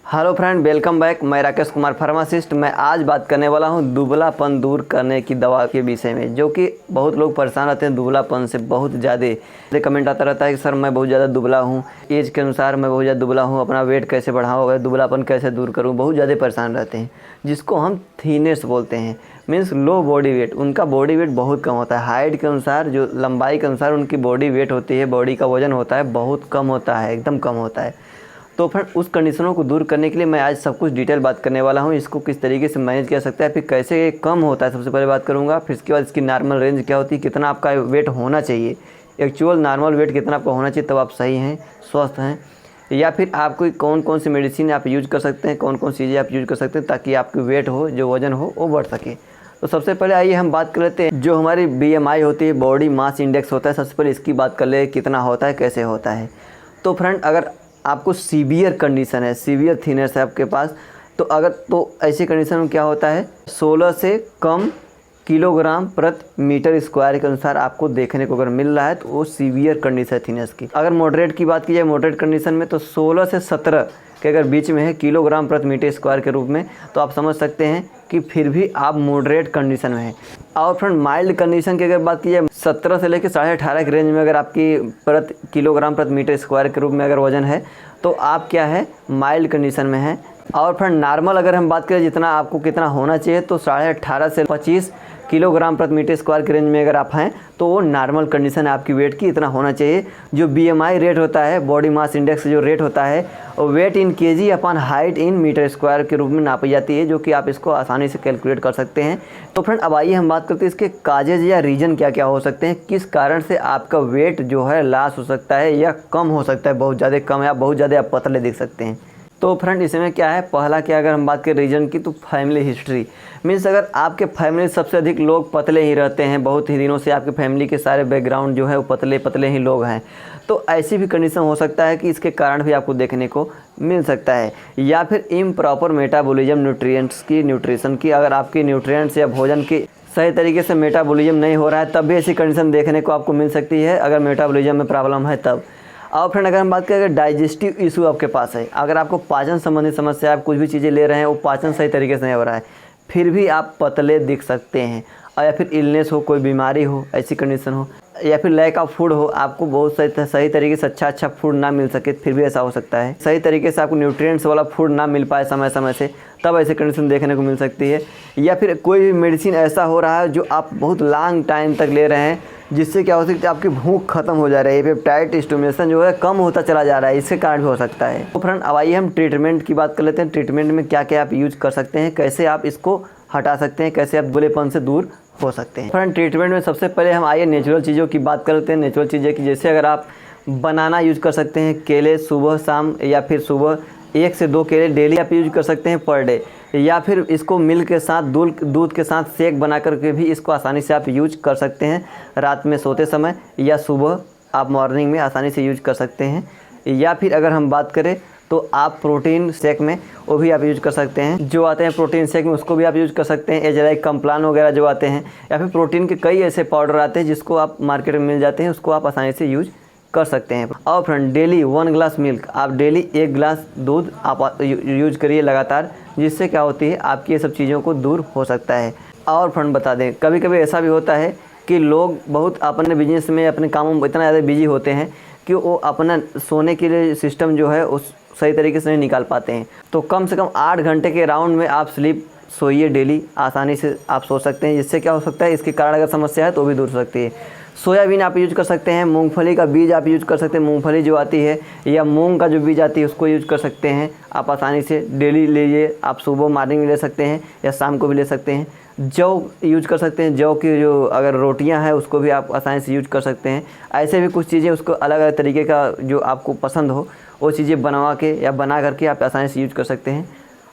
Hello friend, welcome back. मैं Rakesh Kumar pharmacist. मैं आज बात करने वाला हूं दुबलापन दूर करने की दवा के विषय में, जो कि बहुत लोग परेशान रहते हैं दुबलापन से। बहुत ज़्यादा कमेंट आता रहता है कि सर मैं बहुत ज़्यादा दुबला हूं, एज के अनुसार मैं बहुत ज़्यादा दुबला हूं, अपना वेट कैसे बढ़ाऊँ, दुबलापन कैसे दूर करूँ। बहुत ज़्यादा परेशान रहते हैं, जिसको हम थीनेस बोलते हैं, मीन्स लो बॉडी वेट। उनका बॉडी वेट बहुत कम होता है। हाइट के अनुसार, जो लंबाई के अनुसार उनकी बॉडी वेट होती है, बॉडी का वजन होता है, बहुत कम होता है, एकदम कम होता है। तो फिर उस कंडीशनों को दूर करने के लिए मैं आज सब कुछ डिटेल बात करने वाला हूँ। इसको किस तरीके से मैनेज किया सकता है, फिर कैसे ये कम होता है, सबसे पहले बात करूँगा। फिर इसके बाद इसकी नॉर्मल रेंज क्या होती है, कितना आपका वेट होना चाहिए, एक्चुअल नॉर्मल वेट कितना आपका होना चाहिए, तब आप सही हैं, स्वस्थ हैं। या फिर आपको कौन कौन सी मेडिसिन आप यूज कर सकते हैं, कौन कौन सी चीज़ें आप यूज कर सकते हैं ताकि आपकी वेट हो, जो वजन हो, वो बढ़ सके। तो सबसे पहले आइए हम बात कर लेते हैं जो हमारी BMI होती है, बॉडी मास इंडेक्स होता है। सबसे पहले इसकी बात कर ले, कितना होता है, कैसे होता है। तो फ्रेंड, अगर आपको सीवियर कंडीशन है, सीवियर थीनेस है आपके पास, तो ऐसी कंडीशन में क्या होता है, 16 से कम किलोग्राम प्रति मीटर स्क्वायर के अनुसार आपको देखने को अगर मिल रहा है तो वो सीवियर कंडीशन है थीनेस की। अगर मॉडरेट की बात की जाए, मॉडरेट कंडीशन में तो 16 से 17 के अगर बीच में है किलोग्राम प्रति मीटर स्क्वायर के रूप में, तो आप समझ सकते हैं कि फिर भी आप मॉडरेट कंडीशन में हैं। और फ्रेंड, माइल्ड कंडीशन की अगर बात की जाए, 17 से लेकर 18.5 के रेंज में अगर आपकी प्रति किलोग्राम प्रति मीटर स्क्वायर के रूप में अगर वजन है, तो आप क्या है, माइल्ड कंडीशन में है। और फ्रेंड, नॉर्मल अगर हम बात करें जितना आपको कितना होना चाहिए, तो 18.5 से 25 किलोग्राम प्रति मीटर स्क्वायर के रेंज में अगर आप हैं, तो वो नॉर्मल कंडीशन है आपकी वेट की, इतना होना चाहिए। जो BMI रेट होता है, बॉडी मास इंडेक्स जो रेट होता है, वो वेट इन केजी अपन हाइट इन मीटर स्क्वायर के रूप में नापी जाती है, जो कि आप इसको आसानी से कैलकुलेट कर सकते हैं। तो फ्रेंड, अब आइए हम बात करते हैं इसके काजेज या रीजन क्या क्या हो सकते हैं, किस कारण से आपका वेट जो है लॉस हो सकता है या कम हो सकता है, बहुत ज़्यादा कम, या बहुत ज़्यादा आप पतले दिख सकते हैं। तो फ्रेंड, इसमें क्या है, पहला क्या, अगर हम बात करें रीजन की, तो फैमिली हिस्ट्री। मीन्स अगर आपके फैमिली सबसे अधिक लोग पतले ही रहते हैं, बहुत ही दिनों से आपके फैमिली के सारे बैकग्राउंड जो है वो पतले पतले ही लोग हैं, तो ऐसी भी कंडीशन हो सकता है कि इसके कारण भी आपको देखने को मिल सकता है। या फिर इम्प्रॉपर मेटाबॉलिज्म न्यूट्रिएंट्स की, न्यूट्रिशन की, अगर आपकी न्यूट्रिएंट्स या भोजन की सही तरीके से मेटाबॉलिज्म नहीं हो रहा है, तब भी ऐसी कंडीशन देखने को आपको मिल सकती है, अगर मेटाबॉलिज्म में प्रॉब्लम है तब। और फ्रेंड, अगर हम बात करें, अगर डाइजेस्टिव इशू आपके पास है, अगर आपको पाचन संबंधी समस्या, आप कुछ भी चीज़ें ले रहे हैं वो पाचन सही तरीके से नहीं हो रहा है, फिर भी आप पतले दिख सकते हैं। और या फिर इलनेस हो, कोई बीमारी हो, ऐसी कंडीशन हो, या फिर लैक ऑफ फूड हो, आपको बहुत सही तरीके से अच्छा फूड ना मिल सके, फिर भी ऐसा हो सकता है। सही तरीके से आपको न्यूट्रिएंट्स वाला फूड ना मिल पाए समय समय से, तब ऐसी कंडीशन देखने को मिल सकती है। या फिर कोई भी मेडिसिन ऐसा हो रहा है जो आप बहुत लॉन्ग टाइम तक ले रहे हैं, जिससे क्या हो सकता है, आपकी भूख खत्म हो जा रही है, पेप्टाइड स्टिमुलेशन जो है कम होता चला जा रहा है, इसके कारण भी हो सकता है। तो फ्रेंड, अब आइए हम ट्रीटमेंट की बात कर लेते हैं। ट्रीटमेंट में क्या क्या आप यूज कर सकते हैं, कैसे आप इसको हटा सकते हैं, कैसे आप दुबलेपन से दूर हो सकते हैं। फ्रेंड, ट्रीटमेंट में सबसे पहले हम आइए नेचुरल चीज़ों की बात करते हैं। नेचुरल चीज़ें की, जैसे अगर आप बनाना यूज कर सकते हैं, केले सुबह शाम, या फिर सुबह 1 से 2 केले डेली आप यूज कर सकते हैं पर डे। या फिर इसको मिल्क के साथ, दूध के साथ शेक बना करके भी इसको आसानी से आप यूज कर सकते हैं, रात में सोते समय, या सुबह आप मॉर्निंग में आसानी से यूज कर सकते हैं। या फिर अगर हम बात करें तो आप प्रोटीन शेक में वो भी आप यूज कर सकते हैं, जो आते हैं प्रोटीन शेक में, उसको भी आप यूज कर सकते हैं। एज लाइक कम्प्लान वगैरह जो आते हैं, या फिर प्रोटीन के कई ऐसे पाउडर आते हैं जिसको आप मार्केट में मिल जाते हैं, उसको आप आसानी से यूज कर सकते हैं। और फ्रेंड, डेली 1 गिलास मिल्क, आप डेली 1 गिलास दूध आप यूज करिए लगातार, जिससे क्या होती है, आपकी ये सब चीज़ों को दूर हो सकता है। और फ्रेंड, बता दें, कभी कभी ऐसा भी होता है कि लोग बहुत अपने बिजनेस में, अपने कामों में इतना ज़्यादा बिजी होते हैं कि वो अपना सोने के लिए सिस्टम जो है उस सही तरीके से नहीं निकाल पाते हैं। तो कम से कम 8 घंटे के राउंड में आप स्लीप सोइए डेली, आसानी से आप सो सकते हैं, जिससे क्या हो सकता है, इसके कारण अगर समस्या है तो भी दूर हो सकती है। सोयाबीन आप यूज कर सकते हैं, मूंगफली का बीज आप यूज कर सकते हैं, मूंगफली जो आती है, या मूंग का जो बीज आती है उसको यूज कर सकते हैं आप आसानी से, डेली लीजिए। आप सुबह मॉर्निंग में ले सकते हैं या शाम को भी ले सकते हैं। जौ यूज कर सकते हैं, जौ की जो अगर रोटियां हैं उसको भी आप आसानी से यूज कर सकते हैं। ऐसे भी कुछ चीज़ें, उसको अलग अलग तरीके का जो आपको पसंद हो वो चीज़ें बनवा के या बना करके आप आसानी से यूज कर सकते हैं।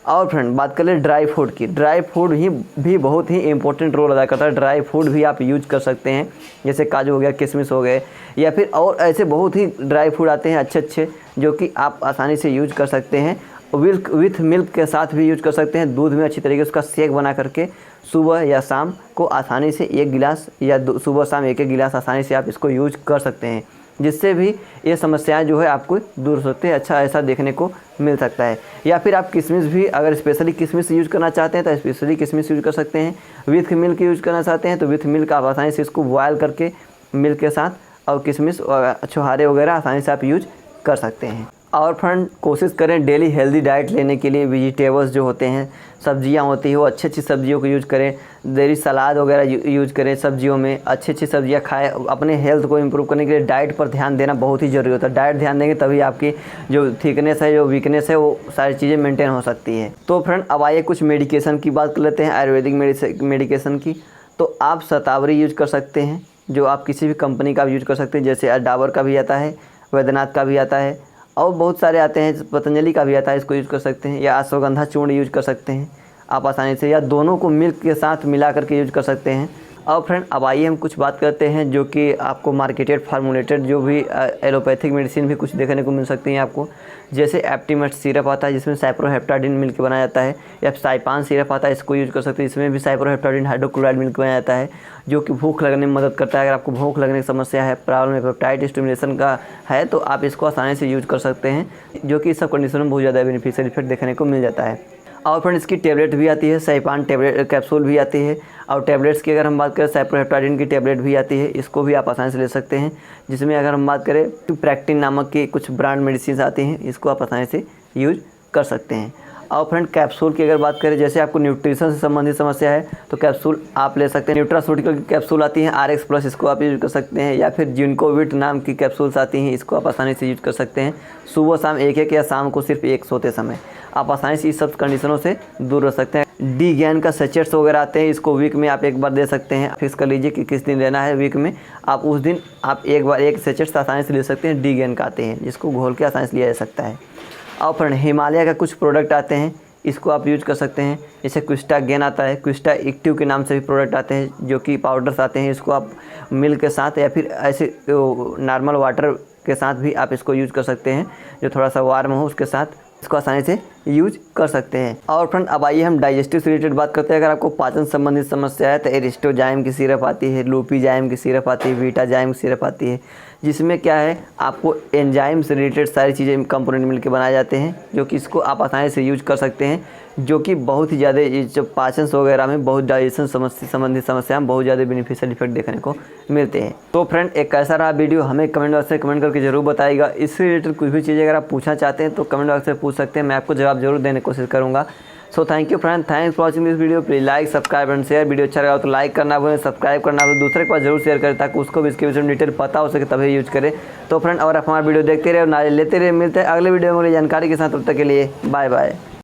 और फ्रेंड, बात कर ले ड्राई फ्रूट की। ड्राई फ्रूट भी बहुत ही इंपॉर्टेंट रोल अदा करता है। ड्राई फ्रूट भी आप यूज कर सकते हैं, जैसे काजू हो गया, किशमिश हो गए, या फिर और ऐसे बहुत ही ड्राई फ्रूट आते हैं अच्छे अच्छे, जो कि आप आसानी से यूज कर सकते हैं। विथ मिल्क के साथ भी यूज कर सकते हैं, दूध में अच्छी तरीके से उसका शेक बना करके सुबह या शाम को आसानी से 1 गिलास, या सुबह शाम 1-1 गिलास आसानी से आप इसको यूज कर सकते हैं। जिससे भी ये समस्याएं जो है आपको दूर हो सकती है। अच्छा ऐसा देखने को मिल सकता है। या फिर आप किशमिश भी अगर स्पेशली किशमिश यूज़ करना चाहते हैं तो स्पेशली किशमिश यूज़ कर सकते हैं। विथ मिल्क यूज़ करना चाहते हैं तो विथ मिल्क आप आसानी से इसको बॉयल करके मिल्क के साथ और किशमिश और छुहारे वगैरह आसानी से आप यूज कर सकते हैं। और फ्रेंड कोशिश करें डेली हेल्दी डाइट लेने के लिए। वेजिटेबल्स जो होते हैं, सब्जियां होती हैं, वो अच्छी अच्छी सब्जियों को यूज करें। डेली सलाद वगैरह यूज करें सब्जियों में, अच्छी अच्छी सब्जियां खाएं। अपने हेल्थ को इम्प्रूव करने के लिए डाइट पर ध्यान देना बहुत ही ज़रूरी होता है। डाइट ध्यान देंगे तभी आपकी जो थिकनेस है, जो वीकनेस है, वो सारी चीज़ें मेंटेन हो सकती है। तो फ्रेंड अब आइए कुछ मेडिकेशन की बात कर लेते हैं, आयुर्वेदिक मेडिकेशन की। तो आप शतावरी यूज कर सकते हैं, जो आप किसी भी कंपनी का यूज कर सकते हैं, जैसे डाबर का भी आता है, वैद्यनाथ का भी आता है और बहुत सारे आते हैं, पतंजलि का भी आता है, इसको यूज़ कर सकते हैं। या अश्वगंधा चूर्ण यूज कर सकते हैं आप आसानी से, या दोनों को मिल्क के साथ मिला करके यूज कर सकते हैं। और फ्रेंड अब आइए हम कुछ बात करते हैं जो कि आपको मार्केटेड फार्मूलेटेड जो भी एलोपैथिक मेडिसिन भी कुछ देखने को मिल सकती हैं आपको। जैसे एप्टीमेट सिरप आता है जिसमें साइप्रोहेप्टाडिन मिल्क बनाया जाता है, या साइपान सिरप आता है, इसको यूज कर सकते हैं। इसमें भी साइप्रोहेप्टाडिन हाइड्रोक्लोराइड मिल्क बनाया जाता है जो कि भूख लगने में मदद करता है। अगर आपको भूख लगने की समस्या है, प्रॉब्लम है, पेप्टाइड स्टिमुलेशन का है, तो आप इसको आसानी से यूज कर सकते हैं, जो कि इस सब कंडीशन में बहुत ज़्यादा बेनिफिशियल इफेक्ट देखने को मिल जाता है। और फ्रेंड इसकी टेबलेट भी आती है, साइपान टेबलेट कैप्सूल भी आती है। और टेबलेट्स की अगर हम बात करें, साइप्रोहेप्टाडिन की टेबलेट भी आती है, इसको भी आप आसानी से ले सकते हैं। जिसमें अगर हम बात करें तो प्रैक्टिन नामक की कुछ ब्रांड मेडिसिन आती हैं, इसको आप आसानी से यूज कर सकते हैं। और फ्रेंड कैप्सूल की अगर बात करें, जैसे आपको न्यूट्रिशन से संबंधित समस्या है तो कैप्सूल आप ले सकते हैं। न्यूट्रास्यूटिकल की कैप्सूल आती हैं RX प्लस, इसको आप यूज कर सकते हैं। या फिर जिनकोविट नाम की कैप्सूल्स आती हैं, इसको आप आसानी से यूज कर सकते हैं। सुबह शाम एक या शाम को सिर्फ एक सोते समय आप आसानी से इस सब कंडीशनों से दूर रह सकते हैं। डी गैन का सचेट्स वगैरह आते हैं, इसको वीक में आप एक बार दे सकते हैं। फिक्स कर लीजिए कि किस दिन लेना है वीक में, आप उस दिन आप एक बार एक सचेट्स आसानी से ले सकते हैं। डी गैन का आते हैं जिसको घोल के आसानी से लिया जा सकता है। और फ्रेंड हिमालय का कुछ प्रोडक्ट आते हैं, इसको आप यूज कर सकते हैं। जैसे क्विस्टा गेन आता है, क्विस्टा एक्टिव के नाम से भी प्रोडक्ट आते हैं जो कि पाउडर्स आते हैं। इसको आप मिल्क के साथ या फिर ऐसे नॉर्मल वाटर के साथ भी आप इसको यूज कर सकते हैं, जो थोड़ा सा वार्म हो उसके साथ इसको आसानी से यूज कर सकते हैं। और फ्रेंड अब आइए हम डाइजेस्टिव से रिलेटेड बात करते हैं। अगर आपको पाचन संबंधित समस्या है तो एरिस्टोजाइम की सिरप आती है, लूपीजाइम की सिरप आती है, वीटाजाइम की सिरप आती है, जिसमें क्या है आपको एंजाइम से रिलेटेड सारी चीज़ें कंपोनेंट मिलकर बनाए जाते हैं, जो कि इसको आप आसानी से यूज कर सकते हैं, जो कि बहुत ही ज़्यादा जो पाचन वगैरह में बहुत डाइजेशन संबंधित समस्या में बहुत ज़्यादा बेनिफिशियल इफेक्ट देखने को मिलते हैं। तो फ्रेंड एक कैसा रहा वीडियो हमें कमेंट बॉक्स में कमेंट करके जरूर बताइएगा। इससे रिलेटेड कुछ भी चीज़ें अगर आप पूछना चाहते हैं तो कमेंट बॉक्स में पूछ सकते हैं, मैं आपको जवाब जरूर देने की कोशिश करूँगा। So thank you friend, thanks for watching this video. Please like subscribe and share. Video अच्छा लगा तो लाइक करना भूलें, सब्सक्राइब करना भूलें, दूसरे के पास जरूर शेयर करें ताकि उसको भी इसके विषय में डिटेल पता हो सके, तभी यूज करें। तो फ्रेंड अगर आप हमारा वीडियो देखते रहे और नॉलेज लेते रहे, मिलते हैं अगले वीडियो में जानकारी के साथ। तब तक के लिए बाय बाय।